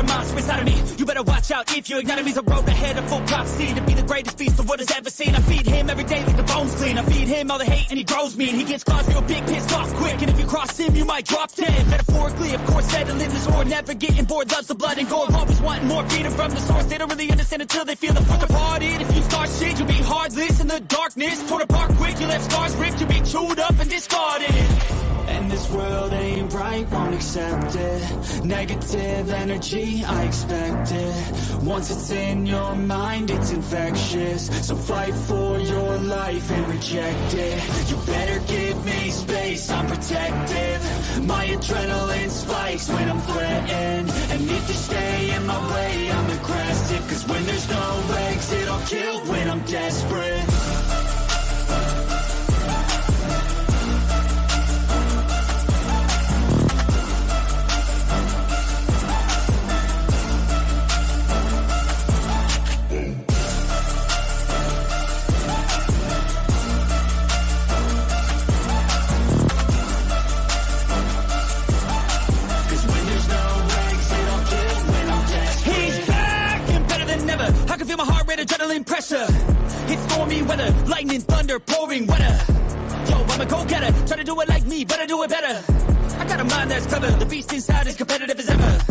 monster inside of me. You better watch out if you ignite me. The road ahead of full prophecy to be the greatest beast the world has ever seen. I feed him every day like the bones clean. I feed him all the hate and he grows me. And he gets claws real big, pissed off quick. And if you cross him, you might drop dead. Metaphorically, of course, said to live this war, never getting bored. Loves the blood and gore, always wanting more. Freedom from the source. They don't really understand until they feel the fuck departed. If you start shit, you'll be heartless in the darkness. Torn apart quick, you left scars ripped. You'll be chewed up and discarded. And this world ain't right, won't accept it. Negative energy, I expect it. Once it's in your mind, it's infectious. So fight for your life and reject it. You better give me space, I'm protective. My adrenaline spikes when I'm threatened. And if you stay in my way, I'm aggressive. Cause when there's no exit, I'll kill when I'm desperate. Adrenaline pressure, it's stormy weather, lightning, thunder, pouring weather. Yo, I'm a go-getter, try to do it like me, but I do it better. I got a mind that's clever, the beast inside is competitive as ever.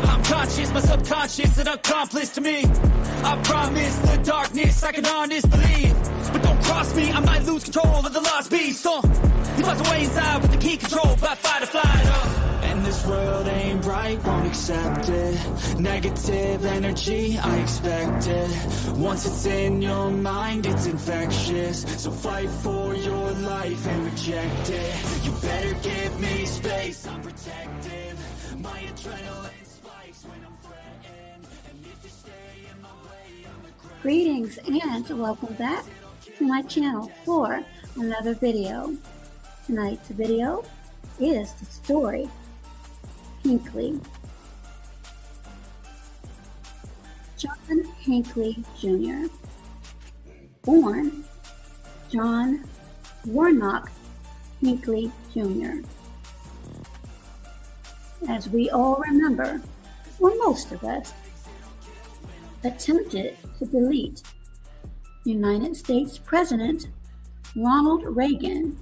I'm conscious, my subconscious, an accomplice to me. I promise the darkness, I can honest believe. But don't cross me, I might lose control of the lost beast. He finds a way inside with the key control by fight or flight. And this world ain't right, won't accept it. Negative energy, I expect it. Once it's in your mind, it's infectious. So fight for your life and reject it. You better give me space, I'm protective. My adrenaline spikes when I'm threatened. And if you stay in my way, I'm aggressive. Greetings and welcome back to my channel for another video. Tonight's video is the story Hinckley. John Hinckley Jr. Born John Warnock Hinckley Jr. As we all remember, or most of us, attempted to delete United States President Ronald Reagan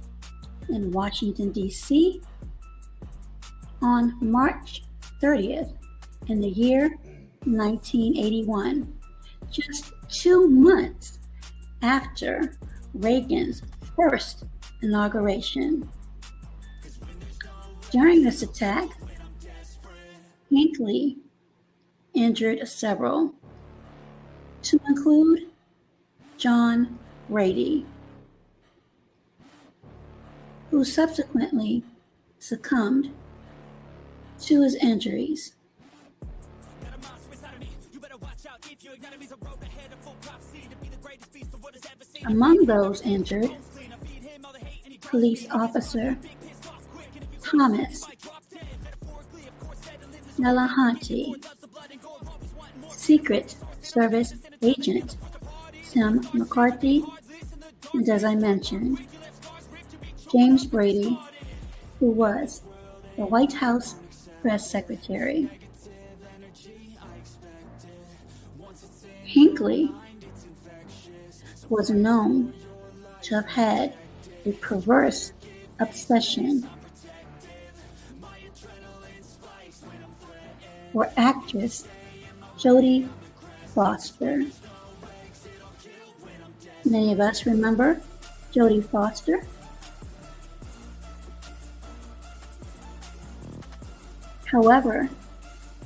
in Washington, D.C. on March 30th in the year 1981, just 2 months after Reagan's first inauguration. During this attack, Hinckley injured several, to include John Brady, who subsequently succumbed to his injuries. Among those injured, police officer Thomas Delahanty, Secret Service agent Tim McCarthy, and as I mentioned, James Brady, who was the White House press secretary. Hinckley was known to have had a perverse obsession for actress Jodie Foster. Many of us remember Jodie Foster. However,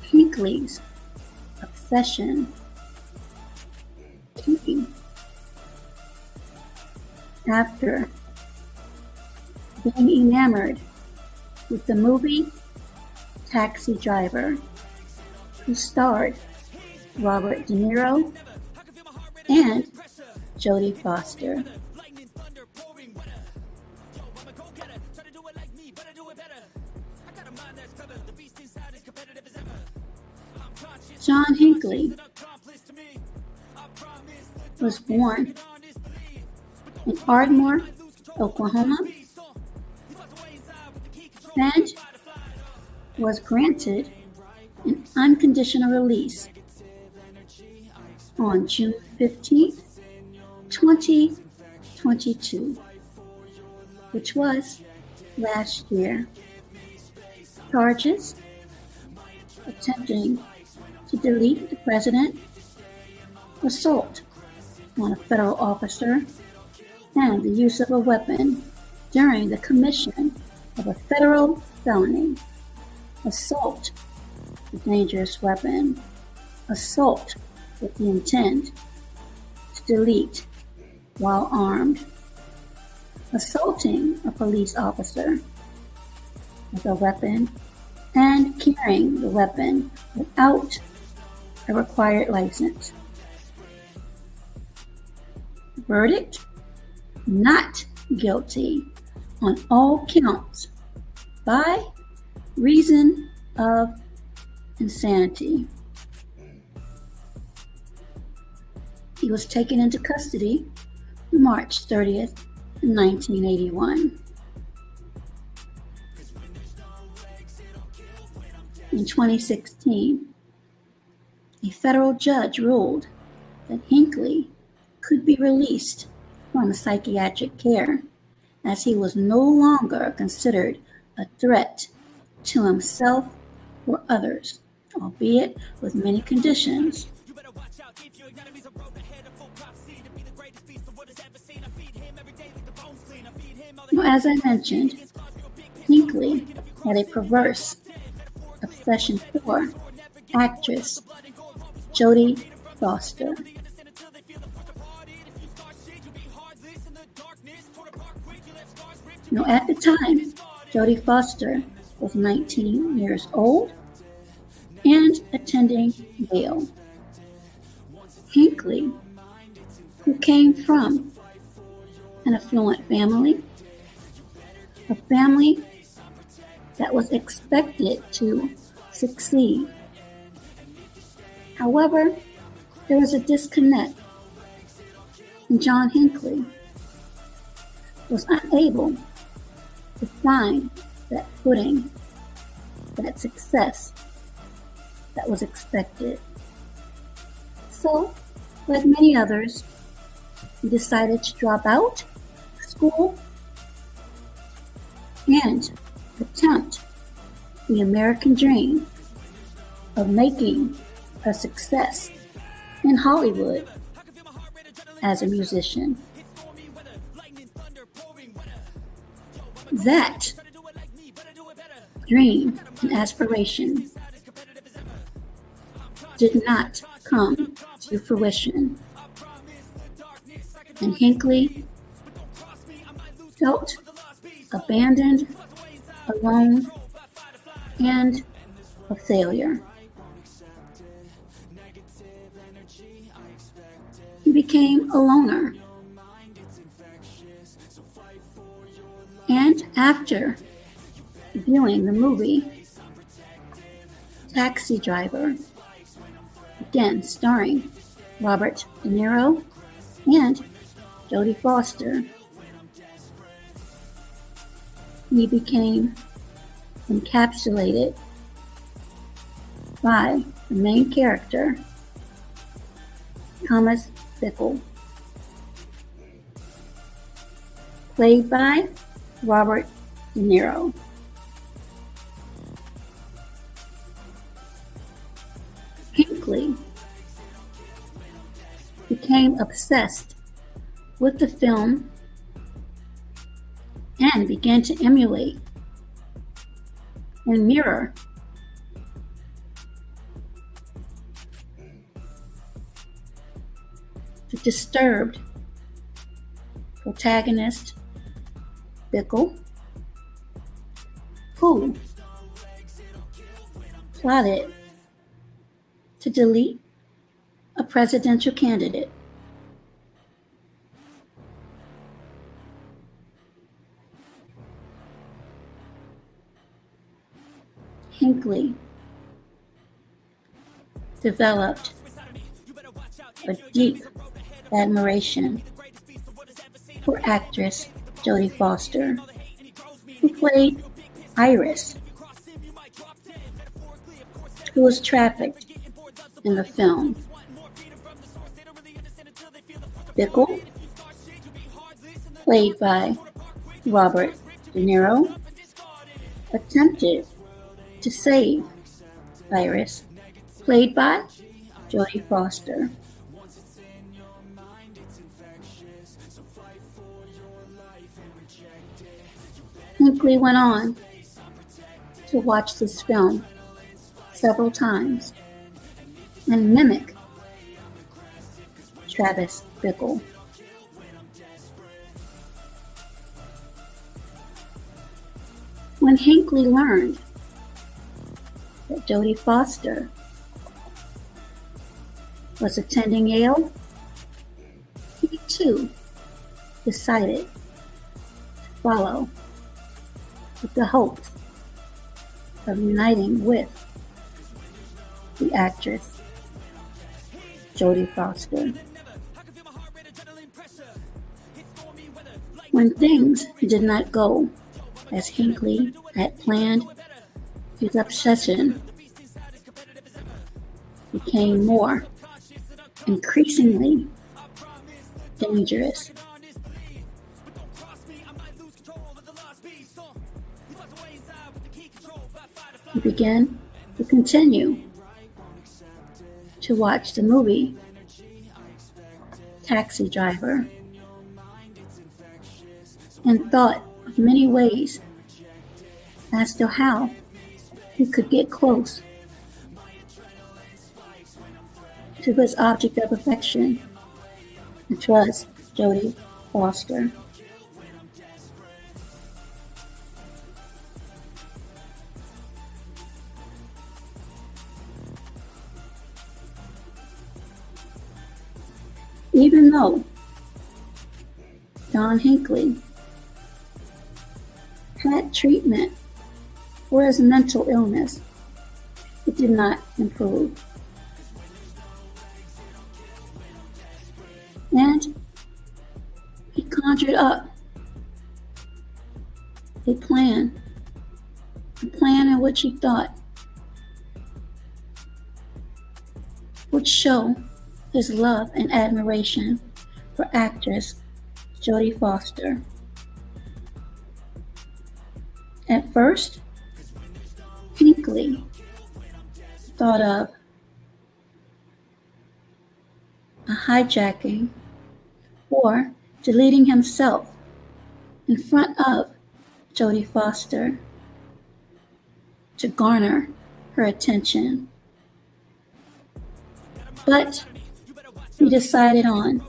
Hinckley's obsession came after being enamored with the movie Taxi Driver, who starred Robert De Niro and Jodie Foster. John Hinckley was born in Ardmore, Oklahoma, and was granted an unconditional release on June 15th, 2022, which was last year. Charges: attempting to delete the president, assault on a federal officer, and the use of a weapon during the commission of a federal felony, assault with dangerous weapon, assault with the intent to delete while armed, assaulting a police officer with a weapon, and carrying the weapon without a required license. Verdict: not guilty on all counts by reason of insanity. He was taken into custody March 30th, 1981. In 2016, a federal judge ruled that Hinckley could be released from psychiatric care as he was no longer considered a threat to himself or others, albeit with many conditions. Now, as I mentioned, Hinckley had a perverse obsession for actress Jodie Foster. Now, at the time, Jodie Foster was 19 years old and attending Yale. Hinckley, who came from an affluent family, a family that was expected to succeed. However, there was a disconnect, and John Hinckley was unable to find that footing, that success that was expected. So, like many others, he decided to drop out of school and attempt the American dream of making a success in Hollywood as a musician. That dream and aspiration did not come to fruition, and Hinckley felt abandoned, alone, and a failure. He became a loner. And after viewing the movie Taxi Driver, again starring Robert De Niro and Jodie Foster, he became encapsulated by the main character, Thomas Bickle, played by Robert De Niro. Hinckley became obsessed with the film and began to emulate and mirror the disturbed protagonist Bickle, who plotted to delete a presidential candidate. Hinckley developed a deep admiration for actress Jodie Foster, who played Iris who was trafficked in the film. Bickle, played by Robert De Niro, attempted to save Iris, played by Jodie Foster. Hinckley went on to watch this film several times and mimic Travis Bickle. When Hinckley learned that Jodie Foster was attending Yale, he too decided to follow with the hopes of uniting with the actress Jodie Foster. When things did not go as Hinckley had planned, his obsession became more increasingly dangerous. He began to continue to watch the movie Taxi Driver and thought of many ways as to how he could get close to his object of affection, which was Jodie Foster. Even though John Hinckley had treatment for his mental illness, it did not improve. And he conjured up a plan in which he thought would show his love and admiration for actress Jodie Foster. At first, Hinckley thought of a hijacking or deleting himself in front of Jodie Foster to garner her attention. But he decided on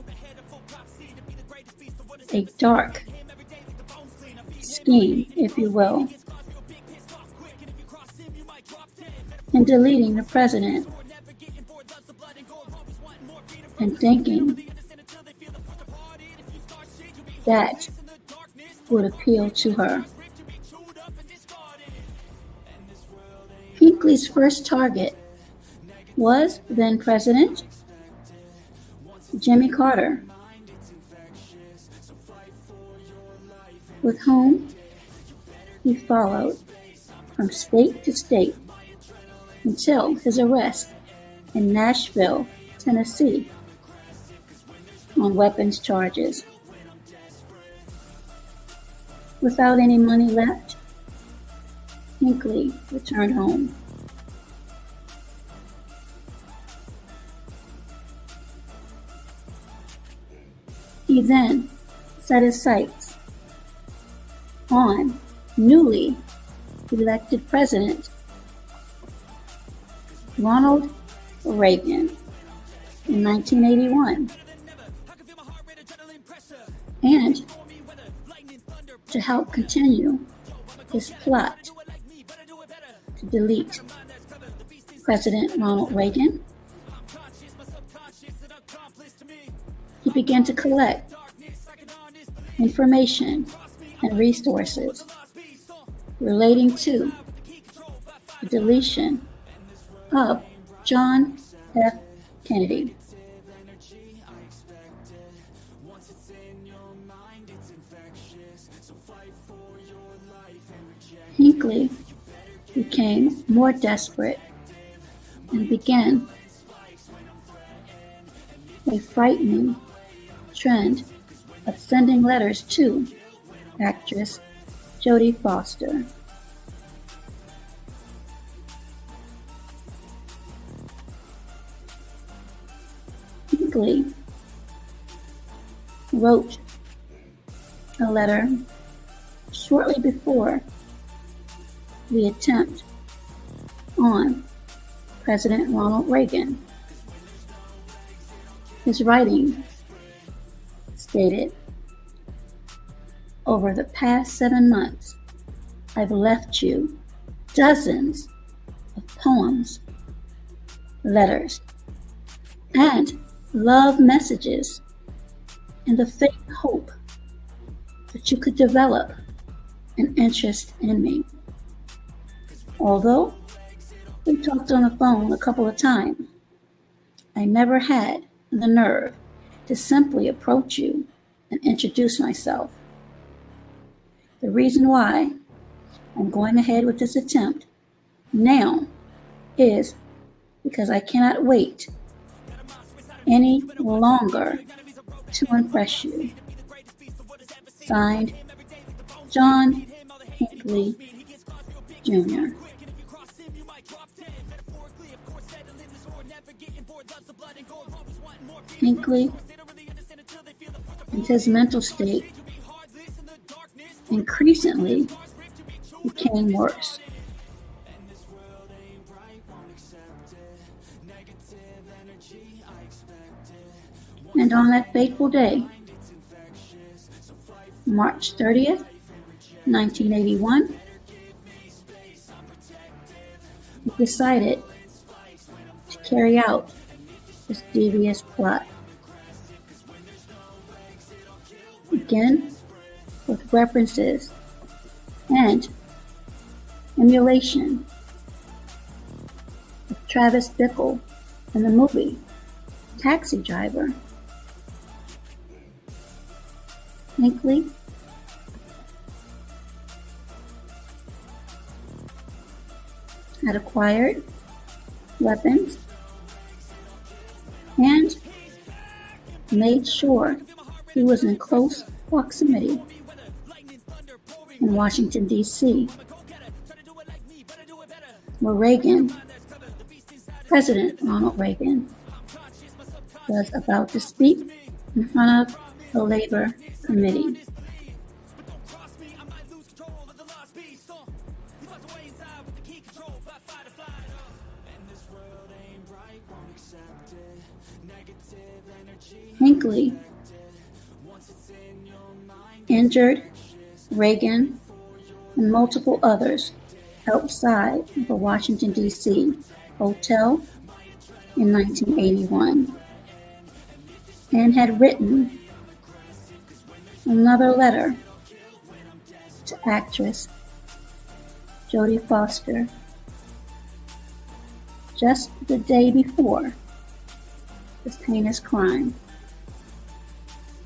a dark scheme, if you will, in deleting the president and thinking that would appeal to her. Hinckley's first target was then President Jimmy Carter, with whom he followed from state to state until his arrest in Nashville, Tennessee, on weapons charges. Without any money left, Hinckley returned home. He then set his sights on newly elected President Ronald Reagan in 1981, and to help continue his plot to delete President Ronald Reagan, he began to collect information and resources relating to the deletion of John F. Kennedy. Hinckley became more desperate and began a frightening trend of sending letters to actress Jodie Foster. Hinckley wrote a letter shortly before the attempt on President Ronald Reagan. His writing stated, "Over the past 7 months, I've left you dozens of poems, letters, and love messages in the fake hope that you could develop an interest in me. Although we talked on the phone a couple of times, I never had the nerve to simply approach you and introduce myself. The reason why I'm going ahead with this attempt now is because I cannot wait any longer to impress you. Signed, John Hinckley Jr." Hinckley and his mental state increasingly became worse. And on that fateful day, March 30th, 1981, he decided to carry out this devious plot. Again, with references and emulation of Travis Bickle in the movie Taxi Driver. Hinckley had acquired weapons and made sure he was in close proximity in Washington, D.C., where President Ronald Reagan, was about to speak in front of the Labor Committee. Hinckley injured Reagan and multiple others outside the Washington, D.C. hotel in 1981, and had written another letter to actress Jodie Foster just the day before this heinous crime,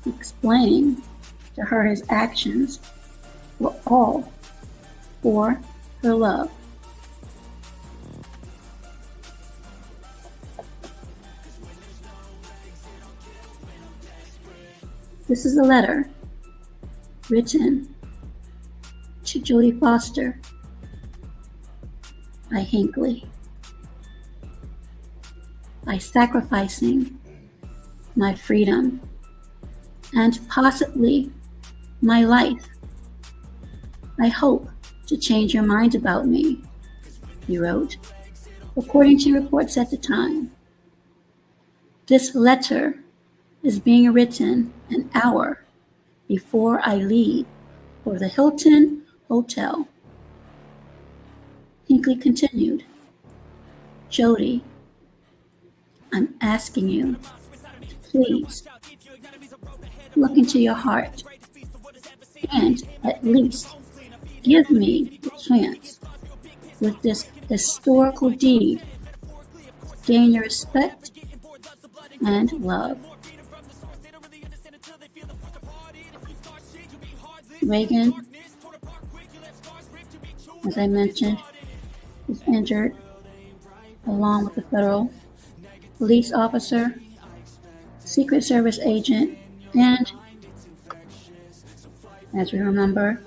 explaining to her his actions were all for her love. This is a letter written to Jodie Foster by Hinckley. By sacrificing my freedom and possibly my life, I hope to change your mind about me, he wrote, according to reports at the time. This letter is being written an hour before I leave for the Hilton Hotel. Hinckley continued, Jodie, I'm asking you to please look into your heart and at least give me the chance with this historical deed to gain your respect and love. Reagan, as I mentioned, was injured along with a federal police officer, Secret Service agent, and, as we remember,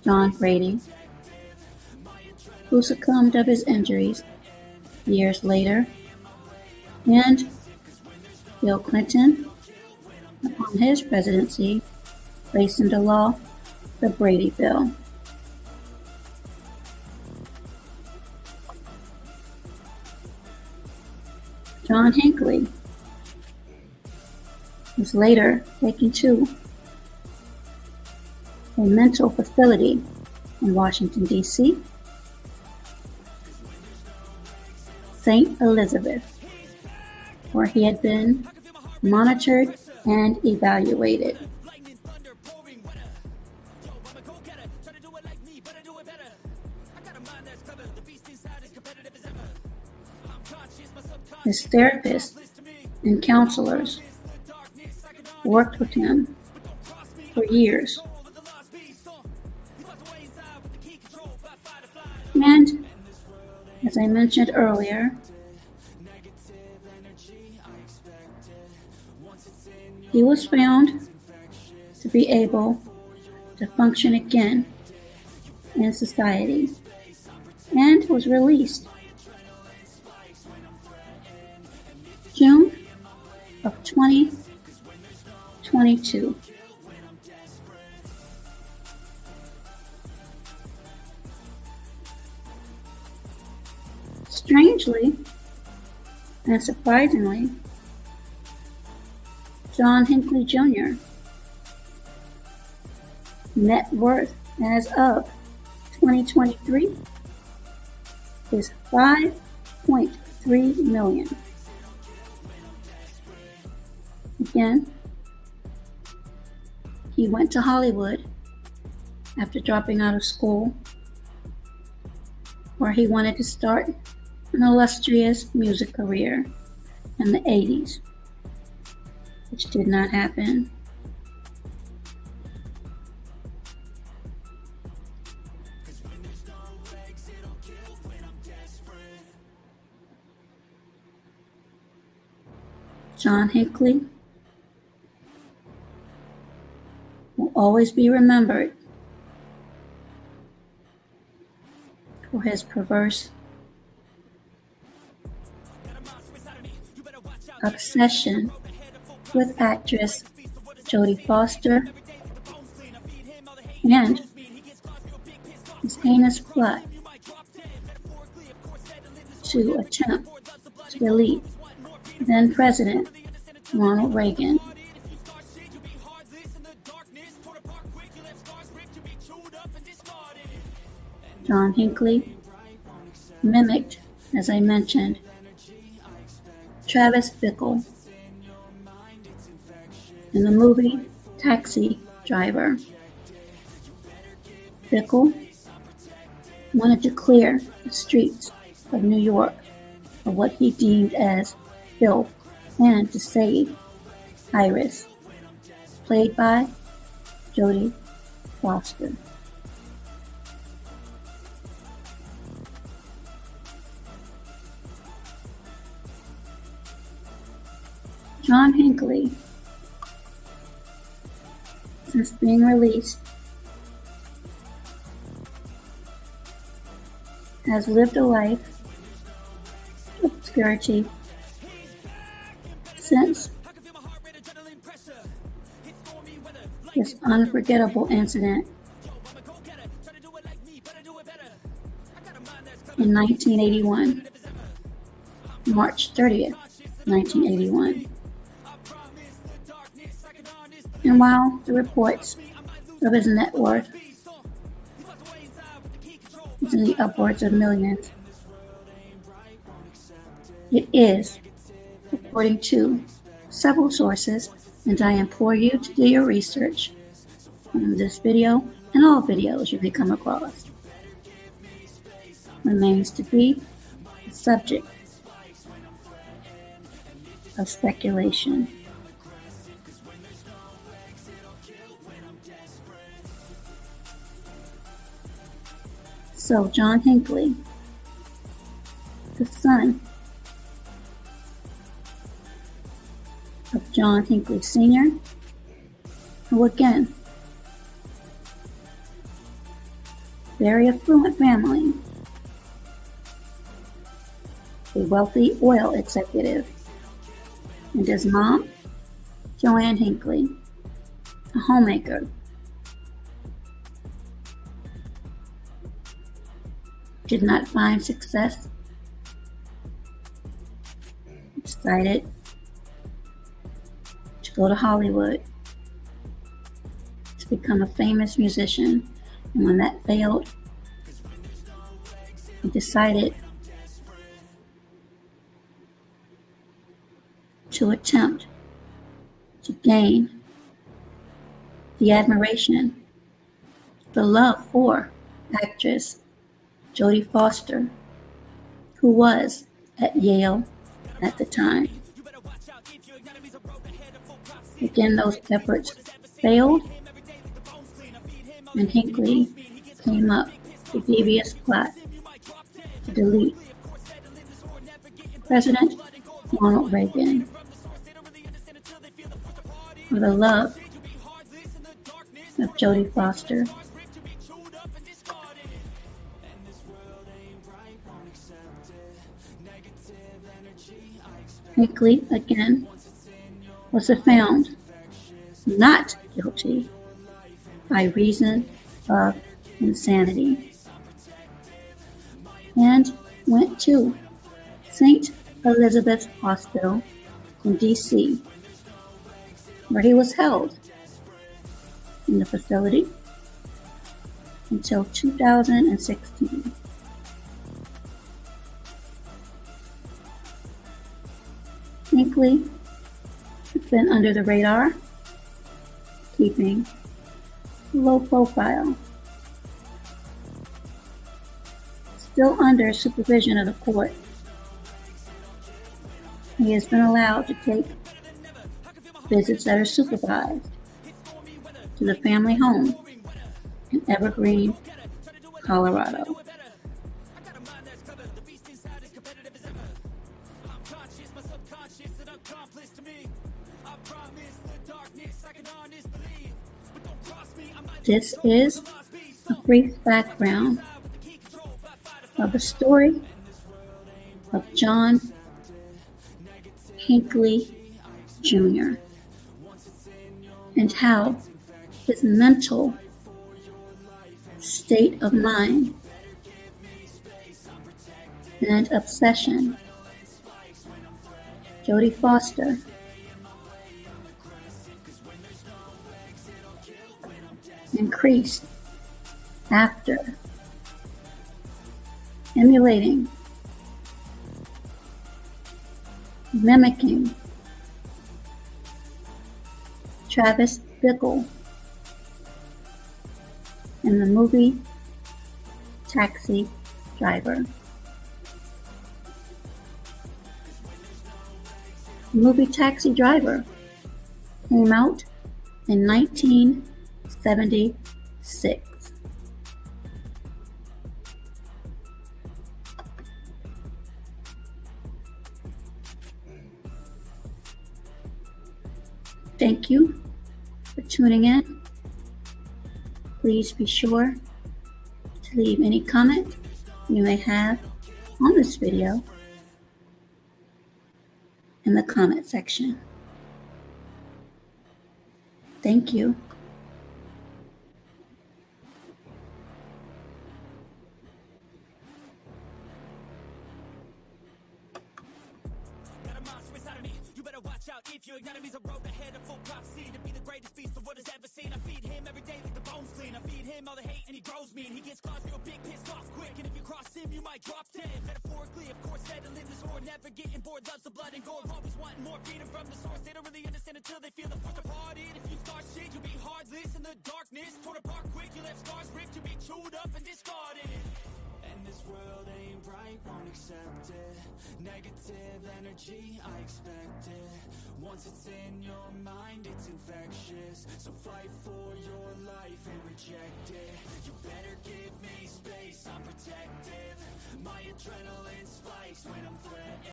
John Brady, who succumbed of his injuries years later, and Bill Clinton, upon his presidency, placed into law the Brady Bill. John Hinckley was later taken to a mental facility in Washington, D.C., St. Elizabeth, where he had been monitored and evaluated. His therapists and counselors worked with him for years. And, as I mentioned earlier, he was found to be able to function again in society and was released June of 2022. Strangely and surprisingly, John Hinckley Jr. net worth as of 2023 is $5.3 million. Again, he went to Hollywood after dropping out of school, where he wanted to start an illustrious music career in the 80s, which did not happen. John Hinckley will always be remembered for his perverse obsession with actress Jodie Foster and his heinous plot to attempt to delete then President Ronald Reagan. John Hinckley mimicked, as I mentioned, Travis Bickle in the movie Taxi Driver. Bickle wanted to clear the streets of New York of what he deemed as filth and to save Iris, played by Jodie Foster. John Hinckley, since being released, has lived a life of obscurity since this unforgettable incident in 1981, March 30th, 1981. And while the reports of his net worth is in the upwards of millions, it is, according to several sources, and I implore you to do your research on this video and all videos you may come across, remains to be the subject of speculation. So John Hinckley, the son of John Hinckley Sr., who again, very affluent family, a wealthy oil executive, and his mom, Joanne Hinckley, a homemaker. Did not find success. Decided to go to Hollywood to become a famous musician. And when that failed, he decided to attempt to gain the admiration, the love for actress Jodie Foster, who was at Yale at the time. Again, those efforts failed, and Hinckley came up with a devious plot to delete President Ronald Reagan for the love of Jodie Foster. Hinckley, again, was found not guilty by reason of insanity and went to St. Elizabeth's Hospital in D.C., where he was held in the facility until 2016. Hinckley has been under the radar, keeping a low profile, still under supervision of the court. He has been allowed to take visits that are supervised to the family home in Evergreen, Colorado. This is a brief background of the story of John Hinckley Jr. and how his mental state of mind and obsession, Jodie Foster, increased after emulating, mimicking Travis Bickle in the movie Taxi Driver. The movie Taxi Driver came out in 1976. Thank you for tuning in. Please be sure to leave any comment you may have on this video in the comment section. Thank you. If your enemy's a road ahead of full prophecy to be the greatest beast the world has ever seen. I feed him every day like the bones clean. I feed him all the hate and he grows me. And he gets claws real big, pissed off quick. And if you cross him, you might drop dead. Metaphorically, of course, said to live this war, never getting bored. Loves the blood and gore, always wanting more freedom from the source. They don't really understand until they feel the force apart. If you start shit, you'll be heartless in the darkness. Torn apart quick, you left scars ripped. You'll be chewed up and discarded. And this world ain't right won't accept it. Negative energy, I expect it. Once it's in your mind, it's infectious. So fight for your life and reject it. You better give me space, I'm protective. My adrenaline's fighting